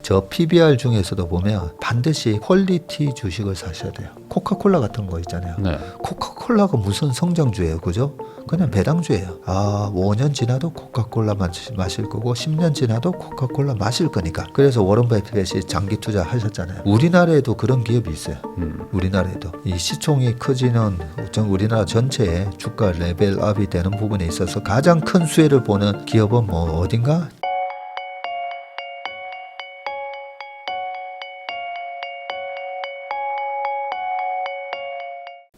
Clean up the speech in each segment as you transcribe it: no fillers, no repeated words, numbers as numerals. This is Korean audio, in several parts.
저 PBR 중에서도 보면 반드시 퀄리티 주식을 사셔야 돼요. 코카콜라 같은 거 있잖아요. 네. 코카콜라가 무슨 성장주예요, 그죠? 그냥 배당주예요. 5년 지나도 코카콜라 마실 거고 10년 지나도 코카콜라 마실 거니까. 그래서 워런 버핏이 장기 투자 하셨잖아요. 우리나라에도 그런 기업이 있어요. 우리나라에도 이 시총이 커지는 우리나라 전체의 주가 레벨업이 되는 부분에 있어서 가장 큰 수혜를 보는 기업은 뭐 어딘가?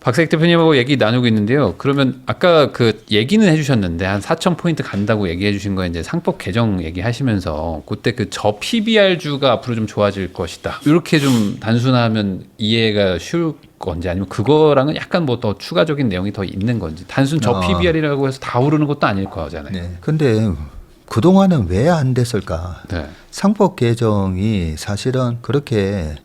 박세익 대표님하고 얘기 나누고 있는데요. 그러면 아까 그 얘기는 해주셨는데 한 4,000포인트 간다고 얘기해 주신 거 이제 상법 개정 얘기하시면서 그때 그 저 PBR 주가 앞으로 좀 좋아질 것이다. 이렇게 좀 단순하면 이해가 쉬울 건지 아니면 그거랑은 약간 뭐 더 추가적인 내용이 더 있는 건지 단순 저 PBR이라고 해서 다 오르는 것도 아닐 거잖아요. 네. 근데 그동안은 왜 안 됐을까? 네. 상법 개정이 사실은 그렇게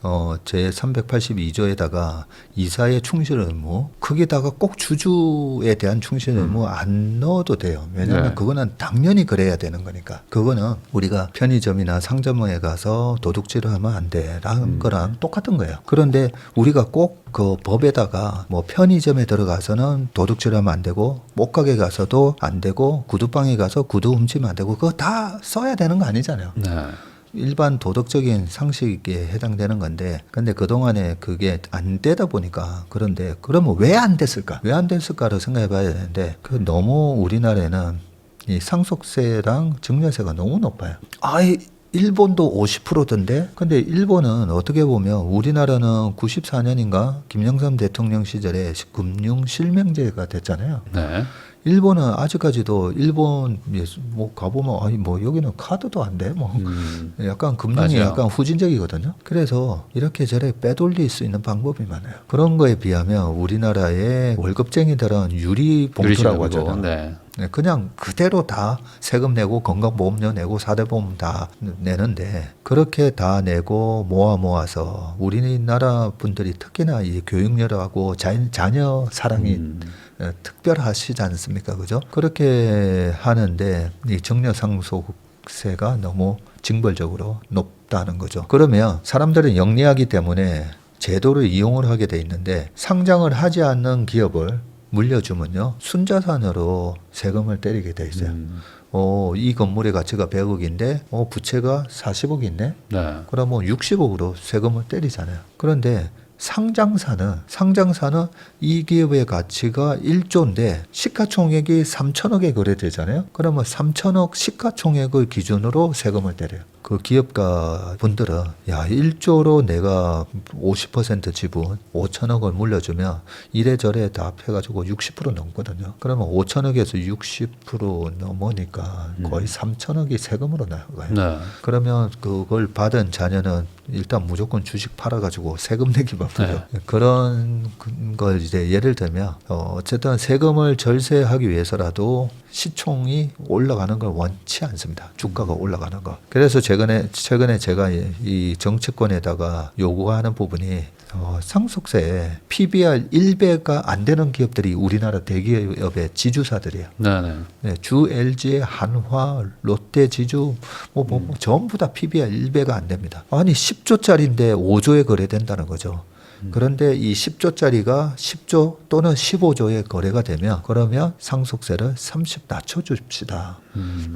제 382조에다가 이사의 충실 의무 거기다가 꼭 주주에 대한 충실 의무 안 넣어도 돼요. 왜냐하면 네. 그거는 당연히 그래야 되는 거니까. 그거는 우리가 편의점이나 상점에 가서 도둑질을 하면 안 돼라는 거랑 똑같은 거예요. 그런데 우리가 꼭 그 법에다가 뭐 편의점에 들어가서는 도둑질하면 안 되고 옷가게 가서도 안 되고 구두방에 가서 구두 훔치면 안 되고 그거 다 써야 되는 거 아니잖아요. 네. 일반 도덕적인 상식에 해당되는 건데 근데 그동안에 그게 안 되다 보니까 그런데 그러면 왜 안 됐을까? 왜 안 됐을까를 생각해 봐야 되는데 그 너무 우리나라에는 이 상속세랑 증여세가 너무 높아요. 일본도 50%던데 근데 일본은 어떻게 보면 우리나라는 94년인가 김영삼 대통령 시절에 금융 실명제가 됐잖아요. 네. 일본은 아직까지도 일본 뭐 가보면 뭐 여기는 카드도 안 돼. 뭐 약간 금융이 맞아요. 약간 후진적이거든요. 그래서 이렇게 저렇게 빼돌릴 수 있는 방법이 많아요. 그런 거에 비하면 우리나라의 월급쟁이들은 유리 봉투라고 유리신문고. 하잖아요. 네. 네, 그냥 그대로 다 세금 내고 건강보험료 내고 사대보험 다 내는데 그렇게 다 내고 모아서 우리나라 분들이 특히나 이 교육열하고 자녀 사랑이 특별하시지 않습니까? 그죠? 그렇게 하는데 이 증여상속세가 너무 징벌적으로 높다는 거죠. 그러면 사람들은 영리하기 때문에 제도를 이용을 하게 돼 있는데 상장을 하지 않는 기업을 물려주면요 순자산으로 세금을 때리게 돼 있어요. 이 건물의 가치가 100억인데 부채가 40억 있네. 네. 그러면 60억으로 세금을 때리잖아요. 그런데 상장사는 이 기업의 가치가 1조인데 시가총액이 3천억에 거래되잖아요. 그러면 3천억 시가총액을 기준으로 세금을 때려요. 그 기업가 분들은 1조로 내가 50% 지분 5천억을 물려주면 이래저래 다 합해가지고 60% 넘거든요. 그러면 5천억에서 60% 넘으니까 거의 3천억이 세금으로 나가요. 네. 그러면 그걸 받은 자녀는 일단 무조건 주식 팔아가지고 세금 내기 바쁘죠. 그런 걸 이제 예를 들면 어쨌든 세금을 절세하기 위해서라도 시총이 올라가는 걸 원치 않습니다. 주가가 올라가는 거. 그래서 최근에 제가 이 정치권에다가 요구하는 부분이 상속세 PBR 1배가 안 되는 기업들이 우리나라 대기업의 지주사들이에요. 네, 주 LG, 한화, 롯데 지주 전부 다 PBR 1배가 안 됩니다. 아니 10조짜리인데 5조에 거래된다는 거죠. 그런데 이 10조짜리가 10조 또는 15조에 거래가 되면 그러면 상속세를 30 낮춰줍시다.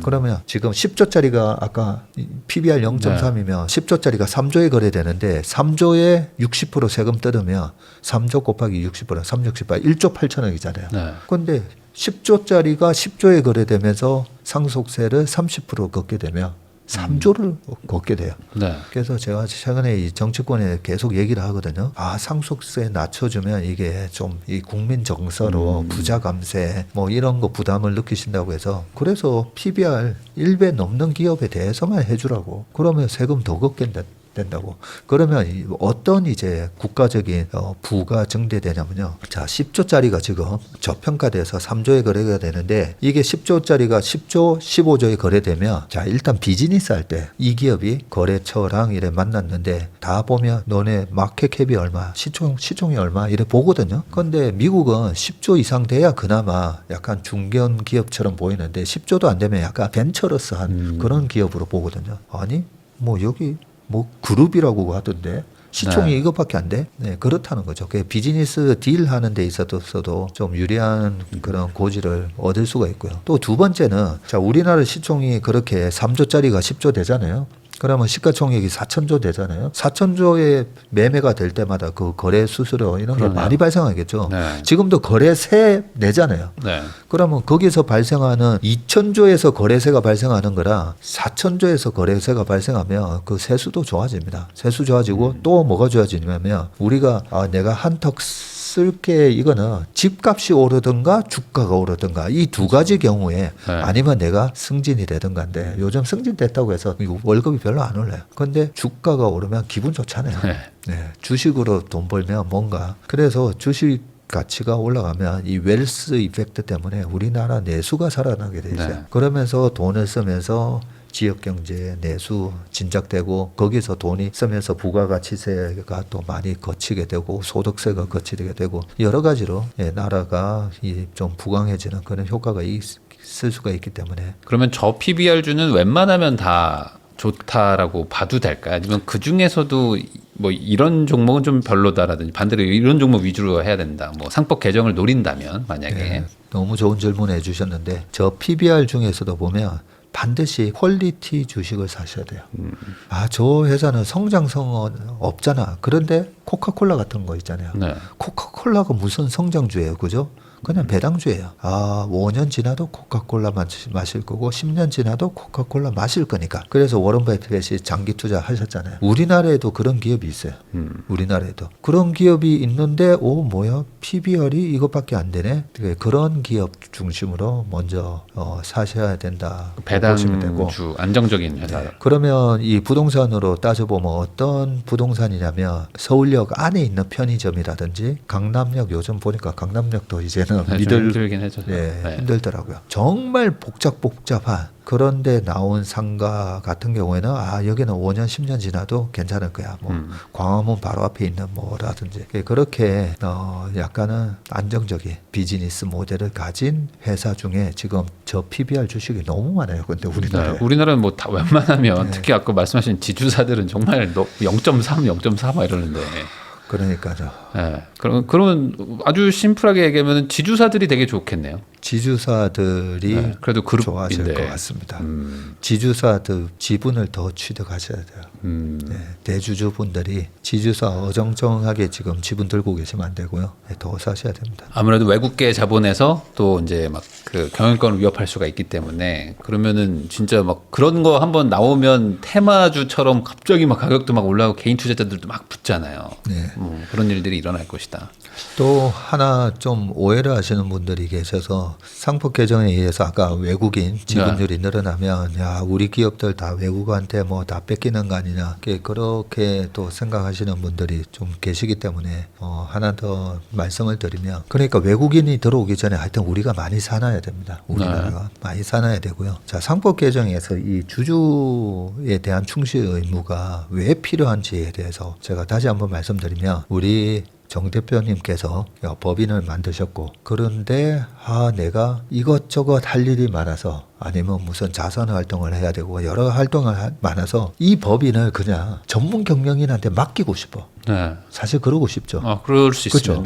그러면 지금 10조짜리가 아까 PBR 0.3이면 10조짜리가 3조에 거래되는데 3조에 60% 세금 뜯으면 3조 곱하기 60%, 368, 1조 8천억이잖아요. 그런데 10조짜리가 10조에 거래되면서 상속세를 30% 걷게 되면 3조를 걷게 돼요. 네. 그래서 제가 최근에 이 정치권에 계속 얘기를 하거든요. 상속세 낮춰주면 이게 좀 이 국민 정서로 부자 감세 뭐 이런 거 부담을 느끼신다고 해서 그래서 PBR 1배 넘는 기업에 대해서만 해주라고. 그러면 세금 더 걷게 된다고. 그러면 어떤 이제 국가적인 부가 증대되냐면요. 자, 10조짜리가 지금 저평가돼서 3조에 거래가 되는데 이게 10조짜리가 10조, 15조에 거래되면 자, 일단 비즈니스 할 때 이 기업이 거래처랑 이래 만났는데 다 보면 너네 마켓캡이 얼마, 시총이 얼마 이래 보거든요. 그런데 미국은 10조 이상 돼야 그나마 약간 중견 기업처럼 보이는데 10조도 안 되면 약간 벤처러스한 그런 기업으로 보거든요. 아니, 뭐 여기 뭐 그룹이라고 하던데 시총이 네. 이것밖에 안 돼? 네, 그렇다는 거죠. 그 비즈니스 딜 하는 데 있어서도 좀 유리한 그런 고지를 얻을 수가 있고요. 또 두 번째는 자, 우리나라 시총이 그렇게 3조짜리가 10조 되잖아요. 그러면 시가총액이 4천조 되잖아요. 4천조의 매매가 될 때마다 그 거래 수수료 이런 게 그러네요. 많이 발생하겠죠. 네. 지금도 거래세 내잖아요. 네. 그러면 거기서 발생하는 2천조에서 거래세가 발생하는 거라 4천조에서 거래세가 발생하면 그 세수도 좋아집니다. 세수 좋아지고 또 뭐가 좋아지냐면 우리가 내가 한턱 쓸게 이거는 집값이 오르든가 주가가 오르든가 이 두 가지 경우에 네. 아니면 내가 승진이 되든가인데 요즘 승진됐다고 해서 월급이 별로 안 올라요. 근데 주가가 오르면 기분 좋잖아요. 네. 네, 주식으로 돈 벌면 뭔가 그래서 주식 가치가 올라가면 이 웰스 이펙트 때문에 우리나라 내수가 살아나게 돼 있어요. 네. 그러면서 돈을 쓰면서 지역 경제 내수 진작되고 거기서 돈이 쓰면서 부가가치세가 또 많이 거치게 되고 소득세가 거치게 되고 여러 가지로 나라가 좀 부강해지는 그런 효과가 있을 수가 있기 때문에 그러면 저 PBR주는 웬만하면 다 좋다라고 봐도 될까요? 아니면 그 중에서도 뭐 이런 종목은 좀 별로다라든지 반대로 이런 종목 위주로 해야 된다. 뭐 상법 개정을 노린다면 만약에 네, 너무 좋은 질문 해주셨는데 저 PBR 중에서도 보면 반드시 퀄리티 주식을 사셔야 돼요. 저 회사는 성장성은 없잖아. 그런데 코카콜라 같은 거 있잖아요. 네. 코카콜라가 무슨 성장주예요, 그죠? 그냥 배당주예요. 5년 지나도 코카콜라 마실 거고 10년 지나도 코카콜라 마실 거니까. 그래서 워런 버핏이 장기 투자 하셨잖아요. 우리나라에도 그런 기업이 있어요. 우리나라에도. 그런 기업이 있는데 뭐야? PBR이 이것밖에 안 되네. 그런 기업 중심으로 먼저 사셔야 된다. 보시면 되고. 배당주 안정적인 회사. 네. 그러면 이 부동산으로 따져보면 어떤 부동산이냐면 서울역 안에 있는 편의점이라든지 강남역 요즘 보니까 강남역도 이제는 네, 좀 힘들긴 해서. 네. 힘들더라고요. 정말 복잡한 그런데 나온 상가 같은 경우에는 여기는 5년 10년 지나도 괜찮을 거야. 뭐 광화문 바로 앞에 있는 뭐라든지 그렇게 약간은 안정적인 비즈니스 모델을 가진 회사 중에 지금 저 PBR 주식이 너무 많아요. 근데 우리나라에. 네, 우리나라는 뭐 다 웬만하면 특히 아까 말씀하신 지주사들은 정말 0.3, 0.4 막 이러는데. 그러니까요. 네. 그러면 아주 심플하게 얘기하면 지주사들이 되게 좋겠네요. 지주사들이 네, 그래도 그룹인데. 좋아질 것 같습니다. 지주사들 지분을 더 취득하셔야 돼요. 네, 대주주분들이 지주사 어정쩡하게 지금 지분 들고 계시면 안 되고요. 네, 더 사셔야 됩니다. 아무래도 외국계 자본에서 또 이제 막 그 경영권을 위협할 수가 있기 때문에 그러면은 진짜 막 그런 거 한번 나오면 테마주처럼 갑자기 막 가격도 막 올라가고 개인 투자자들도 막 붙잖아요. 네. 그런 일들이 일어날 것이다. 또 하나 좀 오해를 하시는 분들이 계셔서 상법 개정에 의해서 아까 외국인 지분율이 늘어나면 우리 기업들 다 외국한테 뭐 다 뺏기는 거 아니냐 그렇게 또 생각하시는 분들이 좀 계시기 때문에 하나 더 말씀을 드리면 그러니까 외국인이 들어오기 전에 하여튼 우리가 많이 사놔야 됩니다. 우리나라가 많이 사놔야 되고요. 자, 상법 개정에서 이 주주에 대한 충실 의무가 왜 필요한지에 대해서 제가 다시 한번 말씀드리면 우리 정 대표님께서 법인을 만드셨고 그런데 내가 이것저것 할 일이 많아서 아니면 무슨 자선 활동을 해야 되고 여러 활동을 많아서 이 법인을 그냥 전문 경영인한테 맡기고 싶어. 네. 사실 그러고 싶죠. 그럴 수 그렇죠. 있으면.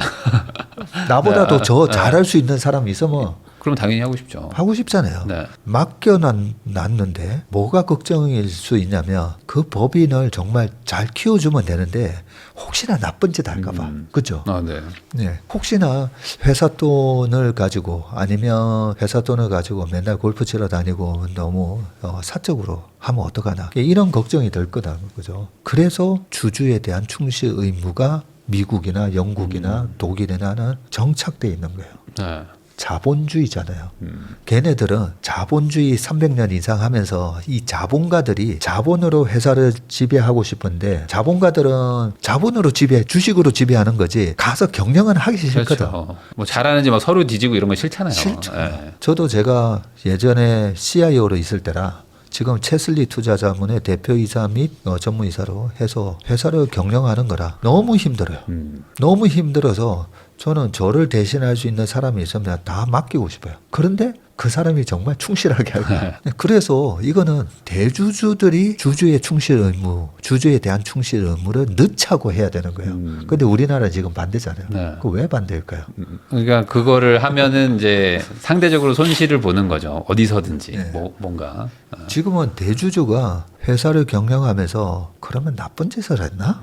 나보다도 더 잘할 수 있는 사람이 있으면 그럼 당연히 하고 싶죠. 하고 싶잖아요. 네. 맡겨놨는데 뭐가 걱정일 수 있냐면 그 법인을 정말 잘 키워주면 되는데 혹시나 나쁜 짓 할까봐. 그렇죠? 네. 네. 혹시나 회사 돈을 가지고 아니면 회사 돈을 가지고 맨날 골프 치러 다니고 너무 사적으로 하면 어떡하나. 이런 걱정이 들 거다. 그죠? 그래서 주주에 대한 충실 의무가 미국이나 영국이나 독일이나는 정착돼 있는 거예요. 네. 자본주의잖아요. 걔네들은 자본주의 300년 이상 하면서 이 자본가들이 자본으로 회사를 지배하고 싶은데 자본가들은 자본으로 주식으로 지배하는 거지 가서 경영은 하기 싫거든. 그렇죠. 뭐 잘하는지 막 서로 뒤지고 이런 거 싫잖아요. 싫죠. 네. 저도 제가 예전에 CIO로 있을 때라 지금 채슬리 투자자문의 대표이사 및 전무이사로 해서 회사를 경영하는 거라 너무 힘들어요. 너무 힘들어서 저는 저를 대신할 수 있는 사람이 있으면 다 맡기고 싶어요. 그런데 그 사람이 정말 충실하게 하고 그래서 이거는 대주주들이 주주의 충실 의무, 주주에 대한 충실 의무를 늦차고 해야 되는 거예요. 근데 우리나라 지금 반대잖아요. 네. 그 왜 반대일까요? 그러니까 그거를 하면은 이제 상대적으로 손실을 보는 거죠. 어디서든지 네. 뭔가. 지금은 대주주가 회사를 경영하면서 그러면 나쁜 짓을 했나?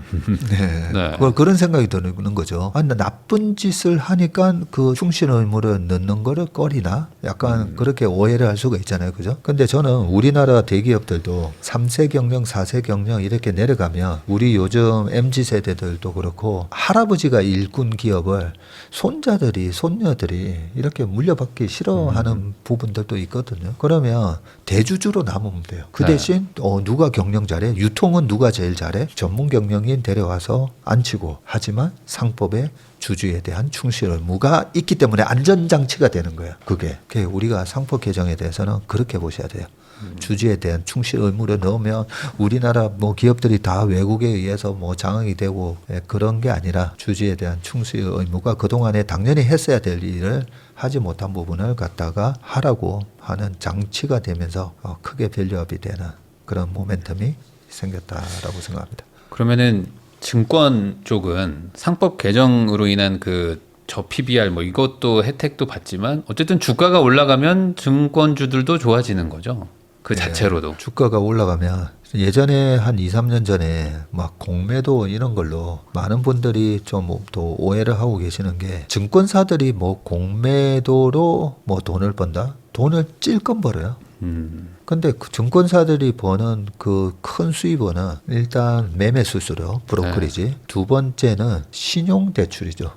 네. 네. 그런 생각이 드는 거죠. 나 나쁜 짓을 하니까 그 충실 의무를 넣는 거를 꺼리나? 약간 그렇게 오해를 할 수가 있잖아요. 그죠? 근데 저는 우리나라 대기업들도 3세 경영, 4세 경영 이렇게 내려가면 우리 요즘 MZ 세대들도 그렇고 할아버지가 일군 기업을 손자들이, 손녀들이 이렇게 물려받기 싫어하는 부분들도 있거든요. 그러면 대주주로 남으면 돼요. 그 네. 대신 누가 경영 잘해? 유통은 누가 제일 잘해? 전문 경영인 데려와서 앉히고 하지만 상법에 주주에 대한 충실 의무가 있기 때문에 안전장치가 되는 거예요. 그게 우리가 상법 개정에 대해서는 그렇게 보셔야 돼요. 주주에 대한 충실 의무를 넣으면 우리나라 뭐 기업들이 다 외국에 의해서 뭐 장악이 되고 그런 게 아니라 주주에 대한 충실 의무가 그동안에 당연히 했어야 될 일을 하지 못한 부분을 갖다가 하라고 하는 장치가 되면서 크게 밸류업이 되는 그런 모멘텀이 생겼다라고 생각합니다. 그러면은 증권 쪽은 상법 개정으로 인한 그 저 PBR 뭐 이것도 혜택도 받지만 어쨌든 주가가 올라가면 증권주들도 좋아지는 거죠. 그 자체로도. 주가가 올라가면 예전에 한 2, 3년 전에 막 공매도 이런 걸로 많은 분들이 좀 또 오해를 하고 계시는 게 증권사들이 뭐 공매도로 뭐 돈을 번다? 돈을 찔끔 벌어요. 근데 그 증권사들이 버는 그 큰 수입원은 일단 매매 수수료, 브로커리지. 두 번째는 신용 대출이죠.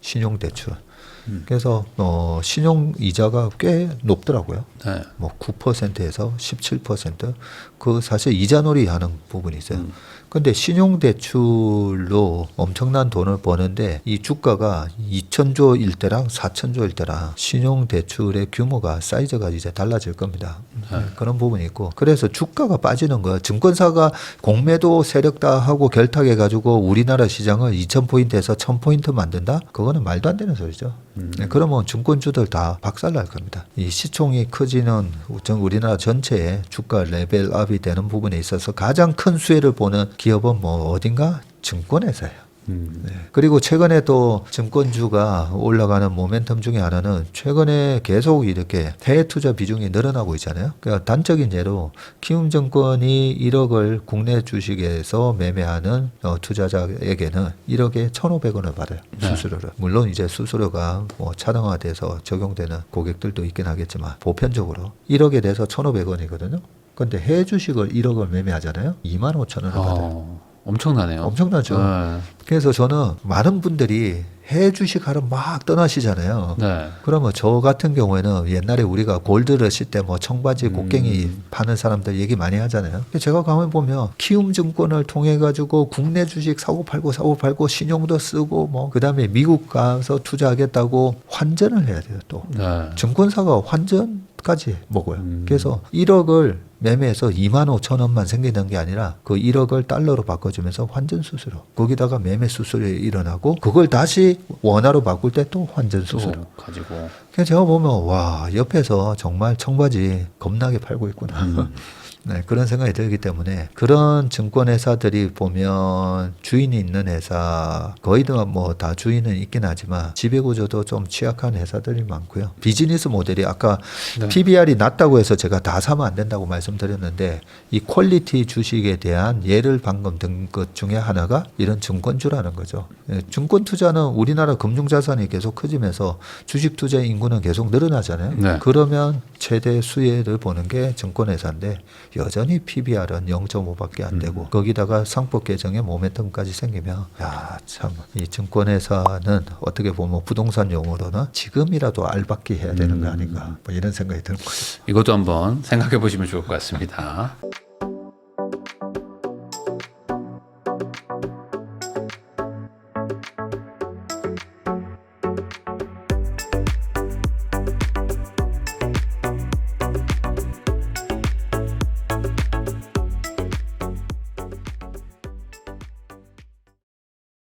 신용 대출. 그래서 신용 이자가 꽤 높더라고요. 네. 뭐 9%에서 17%. 그 사실 이자놀이 하는 부분이 있어요. 근데 신용 대출로 엄청난 돈을 버는데 이 주가가 2,000조일 때랑 4,000조일 때랑 신용 대출의 규모가 사이즈가 이제 달라질 겁니다. 그런 부분이 있고 그래서 주가가 빠지는 거야. 증권사가 공매도 세력다 하고 결탁해 가지고 우리나라 시장을 2,000포인트에서 1,000포인트 만든다? 그거는 말도 안 되는 소리죠. 그러면 증권주들 다 박살날 겁니다. 이 시총이 커지는 우리나라 전체의 주가 레벨업이 되는 부분에 있어서 가장 큰 수혜를 보는 기업은 뭐 어딘가 증권회사예요. 네. 그리고 최근에 또 증권주가 올라가는 모멘텀 중에 하나는 최근에 계속 이렇게 해외 투자 비중이 늘어나고 있잖아요. 그러니까 단적인 예로 키움증권이 1억을 국내 주식에서 매매하는 투자자에게는 1억에 1,500원을 받아요. 수수료를. 물론 이제 수수료가 뭐 차등화돼서 적용되는 고객들도 있긴 하겠지만 보편적으로 1억에 대해서 1,500원이거든요. 근데 해외 주식을 1억을 매매하잖아요. 25,000원을 받아요. 엄청나네요. 엄청나죠. 네. 그래서 저는 많은 분들이 해외 주식 하러 막 떠나시잖아요. 네. 그러면 저 같은 경우에는 옛날에 우리가 골드러시 때 뭐 청바지 곡괭이 파는 사람들 얘기 많이 하잖아요. 제가 가만 보면 키움증권을 통해 가지고 국내 주식 사고 팔고 신용도 쓰고 뭐 그다음에 미국 가서 투자하겠다고 환전을 해야 돼요. 또 네. 증권사가 환전까지 먹어요. 그래서 1억을 매매해서 25,000원만 생기는 게 아니라 그 1억을 달러로 바꿔주면서 환전 수수료 거기다가 매매 수수료 일어나고 그걸 다시 원화로 바꿀 때 또 환전 수수료 가지고. 그래서 제가 보면 와 옆에서 정말 청바지 겁나게 팔고 있구나. 네, 그런 생각이 들기 때문에 그런 증권회사들이 보면 주인이 있는 회사 거의 뭐 다 주인은 있긴 하지만 지배구조도 좀 취약한 회사들이 많고요. 비즈니스 모델이 아까 네. PBR이 낮다고 해서 제가 다 사면 안 된다고 말씀드렸는데 이 퀄리티 주식에 대한 예를 방금 든 것 중에 하나가 이런 증권주라는 거죠. 증권 투자는 우리나라 금융자산이 계속 커지면서 주식 투자 인구는 계속 늘어나잖아요. 네. 그러면 최대 수혜를 보는 게 증권회사인데 여전히 PBR은 0.5밖에 안 되고 거기다가 상법 개정의 모멘텀까지 생기면 야, 참 이 증권회사는 어떻게 보면 부동산 용어로는 지금이라도 알박기 해야 되는 거 아닌가 뭐 이런 생각이 드는 거죠. 이것도 한번 생각해 보시면 좋을 것 같습니다.